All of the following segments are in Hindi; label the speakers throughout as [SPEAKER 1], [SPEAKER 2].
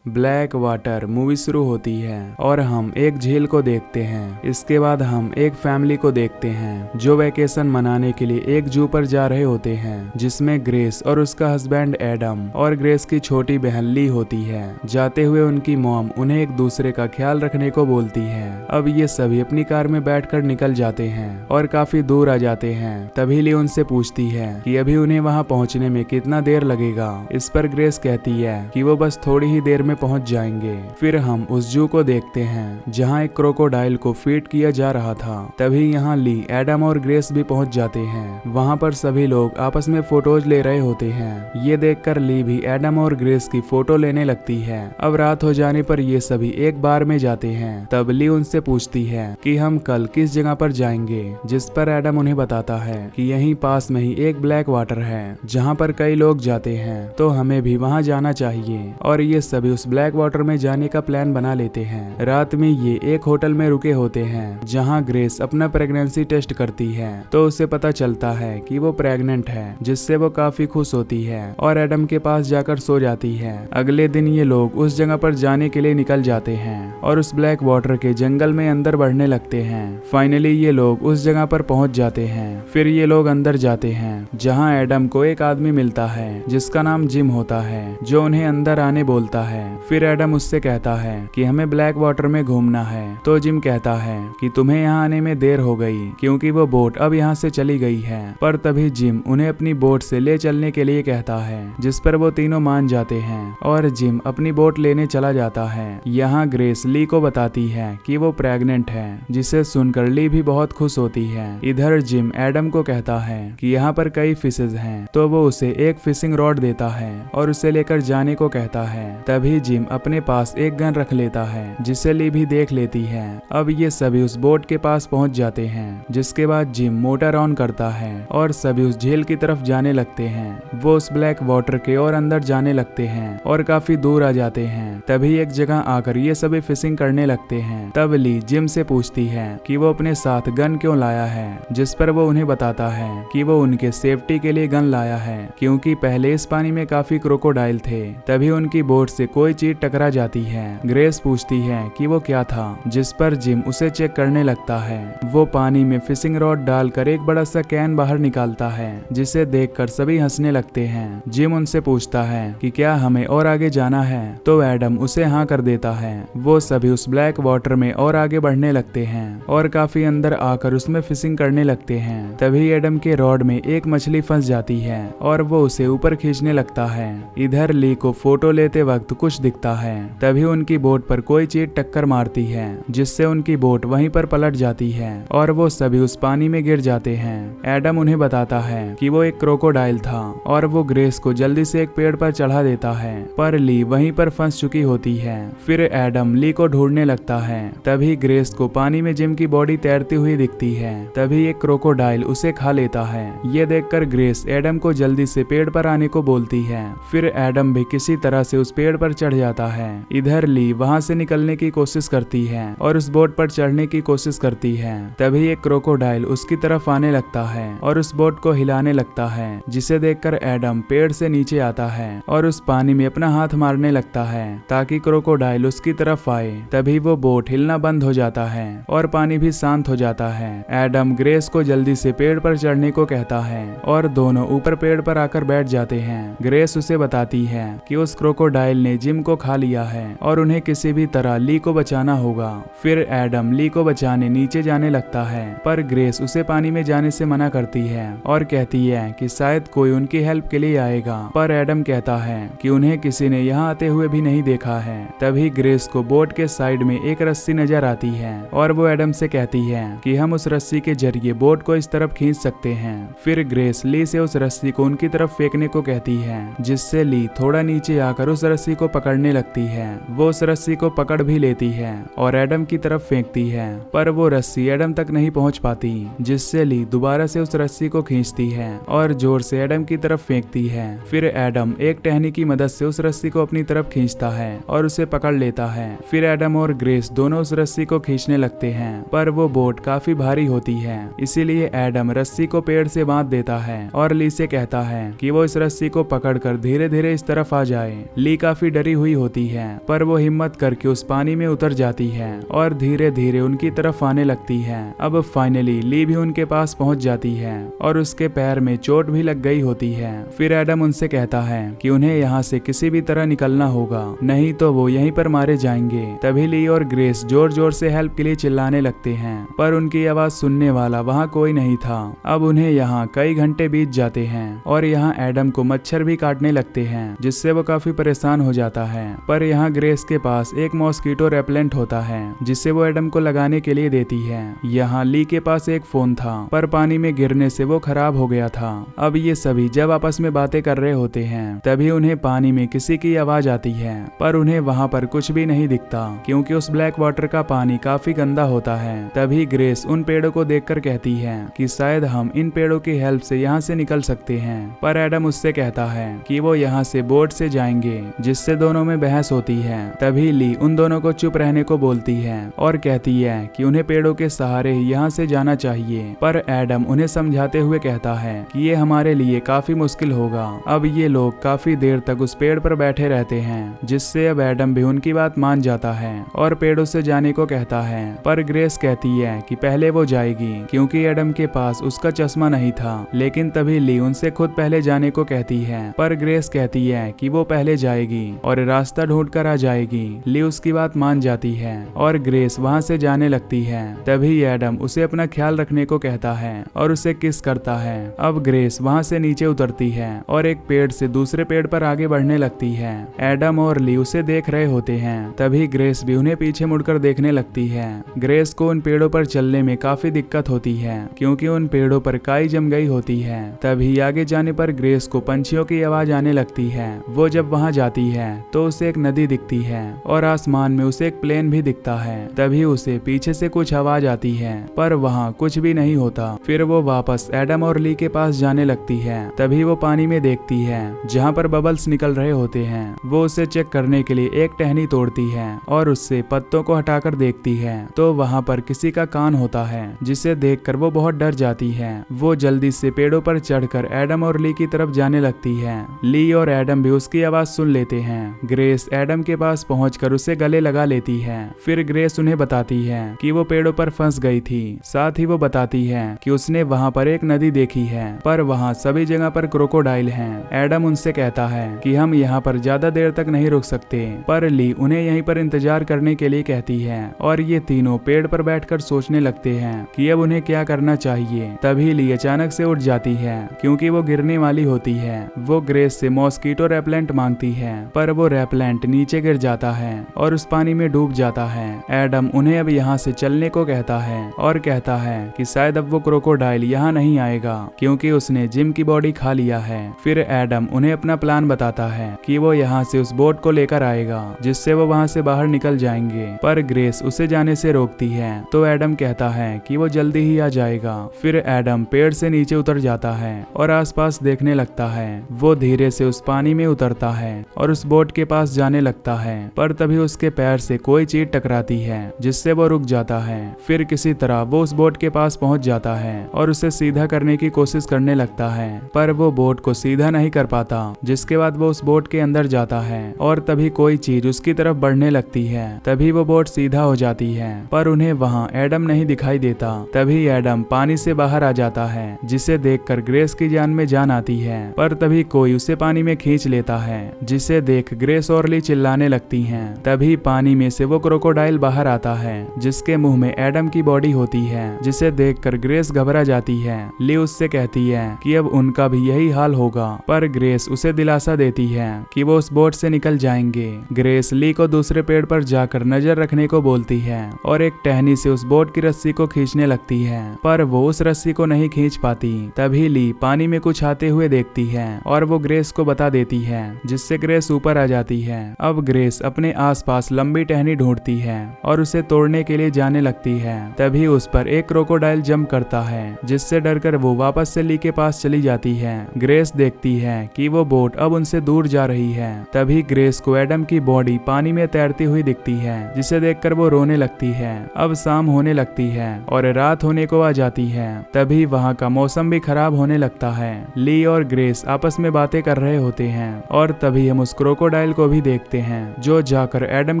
[SPEAKER 1] ब्लैक वाटर मूवी शुरू होती है और हम एक झील को देखते हैं। इसके बाद हम एक फैमिली को देखते हैं जो वेकेशन मनाने के लिए एक जू पर जा रहे होते हैं, जिसमें ग्रेस और उसका हस्बैंड एडम और ग्रेस की छोटी बहन ली होती है। जाते हुए उनकी मॉम उन्हें एक दूसरे का ख्याल रखने को बोलती है। अब ये सभी अपनी कार में बैठकर निकल जाते हैं और काफी दूर आ जाते हैं। तभी ली उनसे पूछती है कि अभी उन्हें वहां पहुंचने में कितना देर लगेगा। इस पर ग्रेस कहती है कि वो बस थोड़ी ही देर में पहुंच जाएंगे। फिर हम उस जू को देखते हैं जहां एक क्रोकोडाइल को फीड किया जा रहा था। तभी यहाँ ली, एडम और ग्रेस भी पहुंच जाते हैं। वहां पर सभी लोग आपस में फोटोज ले रहे होते हैं। ये देखकर ली भी एडम और ग्रेस की फोटो लेने लगती है। अब रात हो जाने पर ये सभी एक बार में जाते हैं। तब ली उनसे पूछती है कि हम कल किस जगह पर जाएंगे, जिस पर एडम उन्हें बताता है कि यहीं पास में ही एक ब्लैक वाटर है जहाँ पर कई लोग जाते हैं, तो हमें भी वहाँ जाना चाहिए। और ये सभी उस ब्लैक वाटर में जाने का प्लान बना लेते हैं। रात में ये एक होटल में रुके होते हैं जहाँ ग्रेस अपना प्रेगनेंसी टेस्ट करती है, तो उसे पता चलता है कि वो प्रेग्नेंट है, जिससे वो काफी खुश होती है और एडम के पास जाकर सो जाती है। अगले दिन ये लोग उस जगह पर जाने के लिए निकल जाते हैं और उस ब्लैक वाटर के जंगल में अंदर बढ़ने लगते हैं। फाइनली ये लोग उस जगह पर पहुंच जाते हैं। फिर ये लोग अंदर जाते हैं जहां एडम को एक आदमी मिलता है जिसका नाम जिम होता है, जो उन्हें अंदर आने बोलता है। फिर एडम उससे कहता है कि हमें ब्लैक वाटर में घूमना है। तो जिम कहता है कि तुम्हें यहाँ आने में देर हो गई क्योंकि वो बोट अब यहाँ से चली गई है। पर तभी जिम उन्हें अपनी बोट से ले चलने के लिए कहता है, जिस पर वो तीनों मान जाते हैं और जिम अपनी बोट लेने चला जाता है। यहाँ ग्रेस ली को बताती है कि वो प्रेग्नेंट है, जिसे सुनकर ली भी बहुत खुश होती है। इधर जिम एडम को कहता है कि यहाँ पर कई फिशेज हैं, तो वो उसे एक फिशिंग रॉड देता है और उसे लेकर जाने को कहता है। तभी जिम अपने पास एक गन रख लेता है, जिसे ली भी देख लेती है। अब ये सभी उस बोट के पास पहुंच जाते हैं, जिसके बाद जिम मोटर ऑन करता है और सभी उस झील की तरफ जाने लगते हैं। वो उस ब्लैक वाटर के और अंदर जाने लगते हैं और काफी दूर आ जाते हैं। तभी एक जगह आकर ये सभी फिशिंग करने लगते हैं। तब ली जिम से पूछती है कि वो अपने साथ गन क्यों लाया है, जिस पर वो उन्हें बताता है कि वो उनके सेफ्टी के लिए गन लाया है, क्योंकि पहले इस पानी में काफी क्रोकोडाइल थे। तभी उनकी बोट से कोई चीज टकरा जाती है। ग्रेस पूछती है कि वो क्या था, जिस पर जिम उसे चेक करने लगता है। वो पानी में फिशिंग रॉड डालकर एक बड़ा सा कैन बाहर निकालता है, जिसे देखकर सभी हंसने लगते हैं। जिम उनसे पूछता है कि क्या हमें और आगे जाना है, तो एडम उसे हाँ कर देता है। वो सभी उस ब्लैक वाटर में और आगे बढ़ने लगते हैं और काफी अंदर आकर उसमें फिशिंग करने लगते हैं। तभी एडम के रॉड में एक मछली फंस जाती है और वो उसे ऊपर खींचने लगता है। इधर ली को फोटो लेते वक्त कुछ दिखता है। तभी उनकी बोट पर कोई चीज टक्कर मारती है, जिससे उनकी बोट वहीं पर पलट जाती है और वो सभी उस पानी में गिर जाते हैं। एडम उन्हें बताता है कि वो एक क्रोकोडाइल था और वो ग्रेस को जल्दी से एक पेड़ पर चढ़ा देता है, पर ली वहीं पर फंस चुकी होती है। फिर एडम ली को ढूंढने लगता है। तभी ग्रेस को पानी में जिम की बॉडी तैरती हुई दिखती है। तभी एक क्रोकोडाइल उसे खा लेता है। ये देखकर ग्रेस एडम को जल्दी से पेड़ पर आने को बोलती है। फिर एडम भी किसी तरह से उस पेड़ पर चढ़ जाता है। इधर ली वहां से निकलने की कोशिश करती है और उस बोट पर चढ़ने की कोशिश करती है। तभी एक क्रोकोडाइल उसकी तरफ आने लगता है और उस बोट को हिलाने लगता है, जिसे देखकर एडम पेड़ से नीचे आता है और उस पानी में अपना हाथ मारने लगता है ताकि क्रोकोडाइल उसकी तरफ आए। तभी वो बोट हिलना बंद हो जाता है और पानी भी शांत हो जाता है। एडम ग्रेस को जल्दी से पेड़ पर चढ़ने को कहता है और दोनों ऊपर पेड़ पर आकर बैठ जाते हैं। ग्रेस उसे बताती है कि उस क्रोकोडाइल ने जिम को खा लिया है और उन्हें किसी भी तरह ली को बचाना होगा। फिर एडम ली को बचाने नीचे जाने लगता है, पर ग्रेस उसे पानी में जाने से मना करती है और कहती है कि शायद कोई उनकी हेल्प के लिए आएगा। पर एडम कहता है कि उन्हें किसी ने यहाँ आते हुए भी नहीं देखा है। तभी ग्रेस को बोट के साइड में एक रस्सी नजर आती है और वो एडम से कहती है कि हम उस रस्सी के जरिए बोट को इस तरफ खींच सकते हैं। फिर ग्रेस ली से उस रस्सी को उनकी तरफ फेंकने को कहती है, जिससे ली थोड़ा नीचे आकर उस रस्सी को पकड़ने लगती है। वो उस रस्सी को पकड़ भी लेती है और एडम की तरफ फेंकती है, पर वो रस्सी एडम तक नहीं पहुंच पाती, जिससे ली दोबारा से उस रस्सी को खींचती है और जोर से एडम की तरफ फेंकती है। फिर एडम एक टहनी की मदद से उस रस्सी को अपनी तरफ खींचता है और उसे पकड़ लेता है। फिर एडम और ग्रेस दोनों उस रस्सी को खींचने लगते हैं, पर वो बोट काफी भारी होती है, इसीलिए एडम रस्सी को पेड़ से बांध देता है और ली से कहता है कि वो इस रस्सी को पकड़कर धीरे धीरे इस तरफ आ जाए। ली काफी डरी हुई होती है, पर वो हिम्मत करके उस पानी में उतर जाती है और धीरे धीरे उनकी तरफ आने लगती है। अब फाइनली ली भी उनके पास पहुंच जाती है और उसके पैर में चोट भी लग गई होती है। फिर एडम उनसे कहता है कि उन्हें यहाँ से किसी भी तरह निकलना होगा, नहीं तो वो यहीं पर मारे जाएंगे। तभी ली और ग्रेस जोर जोर से हेल्प के लिए चिल्लाने लगते हैं, पर उनकी आवाज सुनने वाला वहाँ कोई नहीं था। अब उन्हें यहाँ कई घंटे बीत जाते हैं और यहाँ एडम को मच्छर भी काटने लगते हैं, जिससे वो काफी परेशान हो जाता है। पर यहाँ ग्रेस के पास एक मॉस्किटो रेपेलेंट होता है, जिसे वो एडम को लगाने के लिए देती है। यहाँ ली के पास एक फोन था, पर पानी में गिरने से वो खराब हो गया था। अब ये सभी जब आपस में बातें कर रहे होते हैं, तभी उन्हें पानी में किसी की आवाज आती है, पर उन्हें वहाँ पर कुछ भी नहीं दिखता, क्योंकि उस ब्लैक वाटर का पानी काफी गंदा होता है। तभी ग्रेस उन पेड़ों को देखकर कहती है कि शायद हम इन पेड़ों की हेल्प से यहाँ से निकल सकते हैं। पर एडम उससे कहता है कि वो यहाँ से बोट से जाएंगे, जिससे दोनों में बहस होती है। तभी ली उन दोनों को चुप रहने को बोलती है और कहती है कि उन्हें पेड़ों के सहारे ही यहाँ से जाना चाहिए। पर एडम उन्हें समझाते हुए कहता है कि ये हमारे लिए काफी मुश्किल होगा। अब ये लोग काफी देर तक उस पेड़ पर बैठे रहते हैं, जिससे अब एडम भी उनकी बात मान जाता है और पेड़ों से जाने को कहता है। पर ग्रेस कहती है कि पहले वो जाएगी, क्योंकि एडम के पास उसका चश्मा नहीं था। लेकिन तभी ली उनसे खुद पहले जाने को कहती है, पर ग्रेस कहती है कि वो पहले जाएगी और रास्ता ढूंढ कर आ जाएगी। ली उसकी बात मान जाती है और ग्रेस वहाँ से जाने लगती है। तभी एडम उसे अपना ख्याल रखने को कहता है और उसे किस करता है। अब ग्रेस वहाँ से नीचे उतरती है और एक पेड़ से दूसरे पेड़ पर आगे बढ़ने लगती है। एडम और ली उसे देख रहे होते हैं। तभी ग्रेस भी उन्हें पीछे मुड़कर देखने लगती है। ग्रेस को उन पेड़ों पर चलने में काफी दिक्कत होती है, क्योंकि उन पेड़ों पर काई जम गई होती है। तभी आगे जाने पर ग्रेस को पंछियों की आवाज आने लगती है। वो जब वहाँ जाती है तो उसे एक नदी दिखती है और आसमान में उसे एक प्लेन भी दिखता है। तभी उसे पीछे से कुछ आवाज आती है, पर वहाँ कुछ भी नहीं होता। फिर वो वापस एडम और ली के पास जाने लगती है। तभी वो पानी में देखती है जहाँ पर बबल्स निकल रहे होते हैं। वो उसे चेक करने के लिए एक टहनी तोड़ती है और उससे पत्तों को हटाकर देखती है, तो वहाँ पर किसी का कान होता है, जिसे देखकर वो बहुत डर जाती है। वो जल्दी से पेड़ों पर चढ़कर एडम और ली की तरफ जाने लगती है। ली और एडम भी उसकी आवाज सुन लेते हैं। ग्रेस एडम के पास पहुंचकर उसे गले लगा लेती है। फिर ग्रेस उन्हें बताती है कि वो पेड़ों पर फंस गई थी। साथ ही वो बताती है कि उसने वहाँ पर एक नदी देखी है, पर वहाँ सभी जगह पर क्रोकोडाइल हैं। एडम उनसे कहता है कि हम यहाँ पर ज्यादा देर तक नहीं रुक सकते, पर ली उन्हें यहीं पर इंतजार करने के लिए कहती है और ये तीनों पेड़ पर बैठकर सोचने लगते हैं कि अब उन्हें क्या करना चाहिए। तभी ली अचानक से उठ जाती है, क्योंकि वो गिरने वाली होती है। वो ग्रेस से मॉस्किटो रेपेलेंट मांगती है, पर वो रेपेलेंट नीचे गिर जाता है और उस पानी में डूब जाता है। एडम उन्हें अब यहाँ से चलने को कहता है और कहता है कि शायद अब वो क्रोकोडाइल यहाँ नहीं आएगा, क्योंकि उसने जिम की बॉडी खा लिया है। फिर एडम उन्हें अपना प्लान बताता है कि वो यहाँ से उस बोट को लेकर आएगा, जिससे वो वहाँ से बाहर निकल जाएंगे। पर ग्रेस उसे जाने से रोकती है, तो एडम कहता है कि वो जल्दी ही आ जाएगा। फिर एडम पेड़ से नीचे उतर जाता है और आसपास देखने लगता है। वो धीरे से उस पानी में उतरता है और उस बोट के पास जाने लगता है, पर तभी उसके पैर से कोई चीज टकराती है, जिससे वो रुक जाता है। फिर किसी तरह वो उस बोट के पास पहुंच जाता है और उसे सीधा करने की कोशिश करने लगता है, पर वो बोट को सीधा नहीं कर पाता। जिसके बाद वो उस बोट के अंदर जाता है और तभी कोई चीज उसकी तरफ बढ़ने लगती है। तभी वो बोट सीधा हो जाती है, पर उन्हें वहाँ एडम नहीं दिखाई देता। तभी एडम पानी से बाहर आ जाता है, जिसे देखकर ग्रेस की जान में जान आती है। पर तभी कोई उसे पानी में खींच लेता है, जिसे देख ग्रेस और ली चिल्लाने लगती हैं। तभी पानी में से वो क्रोकोडाइल बाहर आता है, जिसके मुंह में एडम की बॉडी होती है, जिसे देखकर ग्रेस घबरा जाती है। ली उससे कहती है कि अब उनका भी यही हाल होगा, पर ग्रेस उसे दिलासा देती है कि वो उस बोट से निकल जाएंगे। ग्रेस ली को दूसरे पेड़ पर जाकर नजर रखने को बोलती है और एक टहनी से उस बोट की रस्सी को खींचने लगती है, पर वो उस रस्सी को नहीं खींच पाती। तभी ली पानी में कुछ आते हुए देखती है और वो ग्रेस को बता देती है, जिससे ग्रेस ऊपर आ जाती है। अब ग्रेस अपने आसपास लंबी टहनी ढूंढती है और उसे तोड़ने के लिए जाने लगती है। तभी उस पर एक क्रोकोडाइल जंप करता है, जिससे डरकर वो वापस से ली के पास चली जाती है। ग्रेस देखती है कि वो बोट अब उनसे दूर जा रही है। तभी ग्रेस को एडम की बॉडी पानी में तैरती हुई दिखती है, जिसे देखकर वो रोने लगती है। अब शाम होने लगती है और रात होने को आ जाती है। तभी वहाँ का मौसम भी खराब होने लगता है। ली और ग्रेस आपस में बातें कर रहे होते हैं और तभी हम उस क्रोकोडाइल क्रोकोडाइल को भी देखते हैं जो जाकर एडम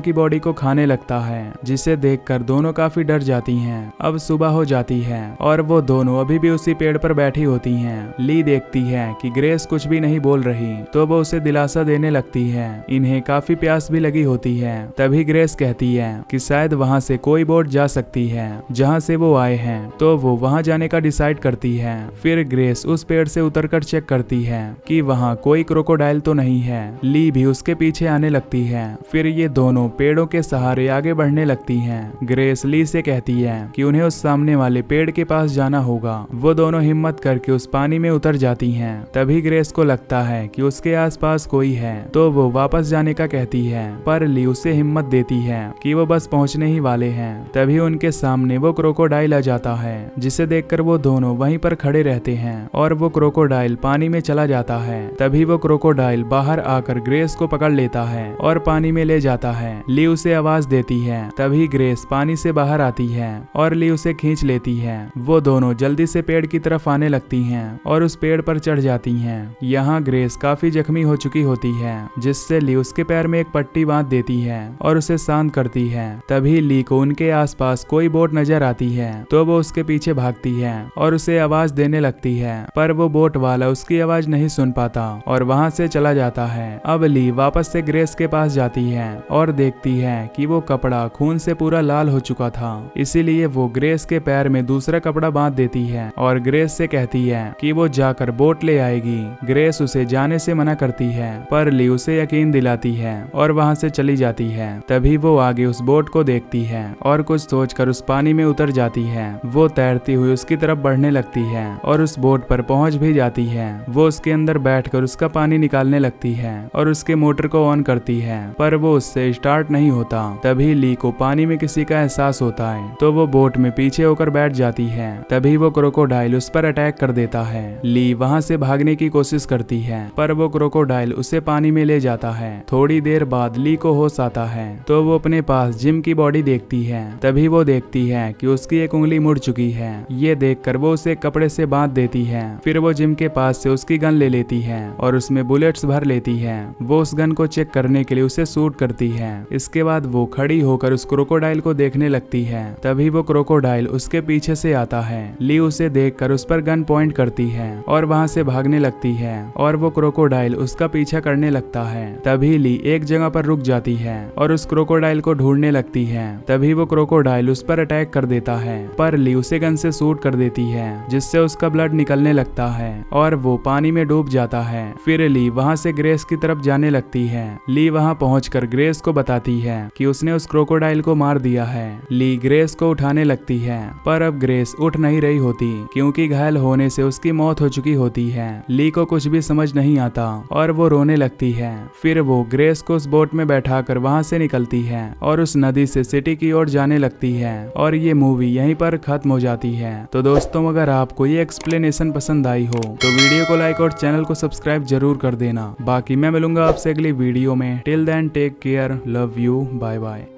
[SPEAKER 1] की बॉडी को खाने लगता है, जिसे देखकर दोनों काफी डर जाती हैं। अब सुबह हो जाती है और वो दोनों अभी भी उसी पेड़ पर बैठी होती हैं। ली देखती है कि ग्रेस कुछ भी नहीं बोल रही तो वो उसे दिलासा देने लगती है। इन्हें काफी प्यास भी लगी होती है। तभी ग्रेस कहती है कि शायद वहाँ से कोई बोट जा सकती है जहाँ से वो आए हैं, तो वो वहाँ जाने का डिसाइड करती है। फिर ग्रेस उस पेड़ से उतरकर चेक करती है कि वहाँ कोई क्रोकोडाइल तो नहीं है। ली भी उसके पीछे आने लगती है। फिर ये दोनों पेड़ों के सहारे आगे बढ़ने लगती हैं। ग्रेस ली से कहती है कि उन्हें उस सामने वाले पेड़ के पास जाना होगा। वो दोनों हिम्मत करके उस पानी में उतर जाती हैं। तभी ग्रेस को लगता है कि उसके आसपास कोई है, तो वो वापस जाने का कहती है, पर ली उसे हिम्मत देती है कि वो बस पहुंचने ही वाले हैं। तभी उनके सामने वो क्रोकोडाइल आ जाता है, जिसे देखकर वो दोनों वहीं पर खड़े रहते हैं और वो क्रोकोडाइल पानी में चला जाता है। तभी वो क्रोकोडाइल बाहर आकर ग्रेस को पकड़ लेता है और पानी में ले जाता है। ली उसे आवाज देती है। तभी ग्रेस पानी से बाहर आती है और ली उसे खींच लेती है। वो दोनों जल्दी से पेड़ की तरफ आने लगती हैं और उस पेड़ पर चढ़ जाती हैं। यहाँ ग्रेस काफी जख्मी हो चुकी होती है, जिससे ली उसके पैर में एक पट्टी बांध देती है और उसे शांत करती है। तभी ली को उनके आसपास कोई बोट नजर आती है, तो वो उसके पीछे भागती है और उसे आवाज देने लगती है, पर वो बोट वाला उसकी आवाज नहीं सुन पाता और वहाँ से चला जाता है। अब ली वापस से ग्रेस के पास जाती है और देखती है कि वो कपड़ा खून से पूरा लाल हो चुका था, इसीलिए वो ग्रेस के पैर में दूसरा कपड़ा बांध देती है और ग्रेस से कहती है कि वो जाकर बोट ले आएगी। ग्रेस उसे जाने से मना करती है, पर ली उसे यकीन दिलाती है और वहाँ से चली जाती है। तभी वो आगे उस बोट को देखती है और कुछ सोचकर उस पानी में उतर जाती है। वो तैरती हुई उसकी तरफ बढ़ने लगती है और उस बोट पर पहुंच भी जाती है। वो उसके अंदर बैठकर उसका पानी निकालने लगती है और उसके मोटर को ऑन करती है, पर वो उससे स्टार्ट नहीं होता। तभी ली को पानी में किसी का एहसास होता है, तो वो बोट में पीछे होकर बैठ जाती है। तभी वो क्रोकोडाइल उस पर अटैक कर देता है। ली वहाँ से भागने की कोशिश करती है, पर वो क्रोकोडाइल उसे पानी में ले जाता है। थोड़ी देर बाद ली को होश आता है, तो वो अपने पास जिम की बॉडी देखती है। तभी वो देखती है कि उसकी एक उंगली मुड़ चुकी है। ये देखकर वो उसे कपड़े से बांध देती है। फिर वो जिम के पास से उसकी गन ले लेती है और उसमें बुलेट्स भर लेती है। वो उस गन को चेक करने के लिए उसे शूट करती है। इसके बाद वो खड़ी होकर उस क्रोकोडाइल को देखने लगती है। तभी वो क्रोकोडाइल उसके पीछे से आता है। ली उसे देखकर उस पर गन पॉइंट करती है और वहाँ से भागने लगती है और वो क्रोकोडाइल उसका पीछा करने लगता है। तभी ली एक जगह पर रुक जाती है और उस क्रोकोडाइल को ढूंढने लगती है। तभी वो क्रोकोडाइल उस पर अटैक कर देता है, पर ली उसे गन से शूट कर देती है, जिससे उसका ब्लड निकलने लगता है और वो पानी में डूब जाता है। फिर ली वहाँ से ग्रेस की तरफ जाने लगती है। ली वहाँ पहुंचकर ग्रेस को बताती है कि उसने उस क्रोकोडाइल को मार दिया है। ली ग्रेस को उठाने लगती है, पर अब ग्रेस उठ नहीं रही होती क्योंकि घायल होने से उसकी मौत हो चुकी होती है। ली को कुछ भी समझ नहीं आता और वो रोने लगती है। फिर वो ग्रेस को उस बोट में बैठाकर वहाँ से निकलती है और उस नदी से सिटी की ओर जाने लगती है और ये मूवी यहीं पर खत्म हो जाती है। तो दोस्तों, अगर आपको ये एक्सप्लेनेशन पसंद आई हो तो वीडियो को लाइक और चैनल को सब्सक्राइब जरूर कर देना। बाकी मैं मिलूंगा आपसे अगली वीडियो में। Till then take care, love you, bye bye.